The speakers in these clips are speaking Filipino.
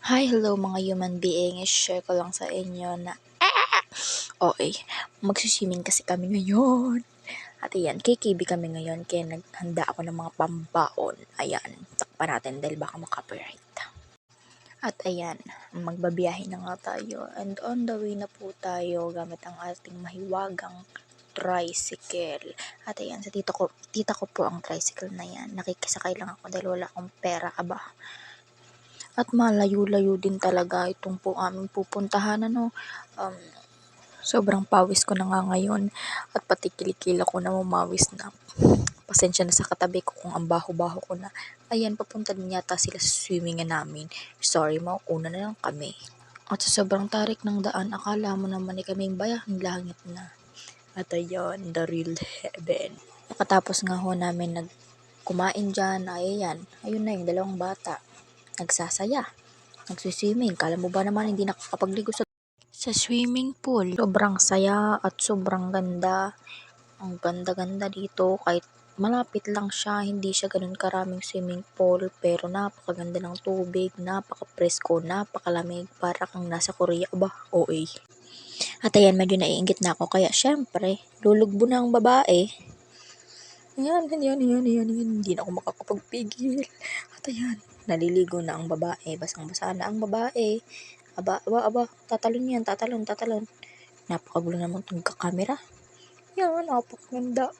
Hi, hello mga human being. I-share ko lang sa inyo na okay, magsiswimming kasi kami ngayon. At ayan, KKB kami ngayon kaya naghanda ako ng mga pambaon. Ayan, takpan natin dahil baka makapiright. At ayan, magbabiyahe na nga tayo and on the way na po tayo gamit ang ating mahiwagang tricycle. At ayan, sa tita ko po ang tricycle na yan. Nakikisakay lang ako dahil wala akong pera, aba. At malayo-layo din talaga itong po aming pupuntahan, Um, sobrang pawis ko na nga ngayon at pati kilikila ko na mamawis na. Pasensya na sa katabi ko kung ang baho-baho ko na. Ayan, papunta din yata sila sa swimmingan namin. Sorry, mauuna na lang kami. At sa sobrang tarik ng daan, akala mo naman kaming bayahang langit na. At ayan, the real heaven. Pagkatapos nga ho namin kumain dyan, ayan, ayun na yung dalawang bata. Nagsasaya, nagsiswimming. Kala mo ba naman hindi nakakapagligo sa swimming pool? Sobrang saya at sobrang ganda. Ang ganda-ganda dito kahit malapit lang siya, hindi siya ganun karaming swimming pool, pero napakaganda ng tubig, napaka-presko, napakalamig, para kang nasa Korea ba? OA. At ayan, medyo naiinggit na ako kaya syempre, lulugbo na ang babae. Ayan, hindi na ako makakapagpigil. At ayan, naliligo na ang babae, basang-basa na ang babae. Aba, tatalon yan, tatalon. Napakagulo naman itong kakamera. Yan, napakaganda,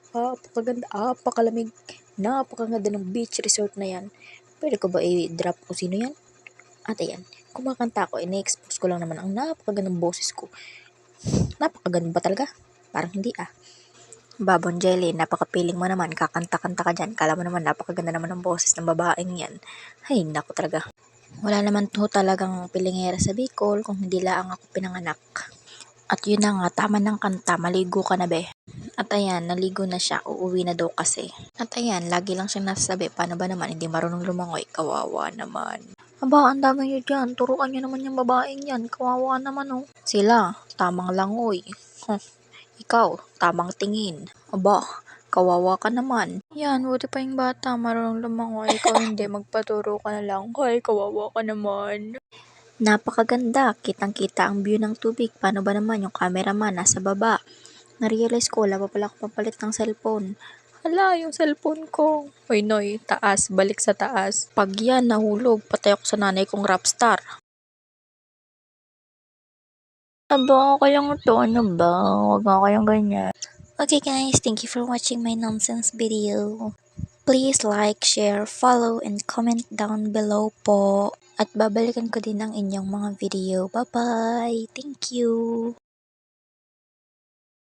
napakalamig, napakaganda ng beach resort na yan. Pwede ko ba i-drop kung sino yan? At ayan, kumakanta ako, ine-expose ko lang naman ang napakagandang boses ko. Napakaganda ba talaga? Parang hindi Babon Jelly, napakapiling mo naman, kakanta-kanta ka dyan. Kala mo naman, napakaganda naman ng boses ng babaeng yan. Ay, naku talaga. Wala naman to talagang pilingera sa Bicol kung hindi lang ako pinanganak. At yun na nga, tama ng kanta, maligo ka na be. At ayan, naligo na siya, uuwi na daw kasi. At ayan, lagi lang siyang nasasabi, paano ba naman, hindi marunong lumangoy, kawawa naman. Aba, ang dami nyo dyan, turuan nyo naman yung babaeng yan, kawawa naman oh. Sila, tamang langoy. Ikaw, tamang tingin. Aba, kawawa ka naman. Yan, buti pa yung bata, marunong lumangoy. Ikaw hindi, magpaturo ka na lang. Ay, kawawa ka naman. Napakaganda, kitang-kita ang view ng tubig. Paano ba naman yung cameraman nasa baba? Narealize ko, wala pa pala ako pampalit ng cellphone. Hala, yung cellphone ko. Hoy, Noy, taas, balik sa taas. Pag yan nahulog, patay ako sa nanay kong rapstar. Aba, okay lang ito. Ano ba? Huwag nga kayong ganyan. Okay guys, thank you for watching my nonsense video. Please like, share, follow, and comment down below po. At babalikan ko din ang inyong mga video. Bye-bye! Thank you!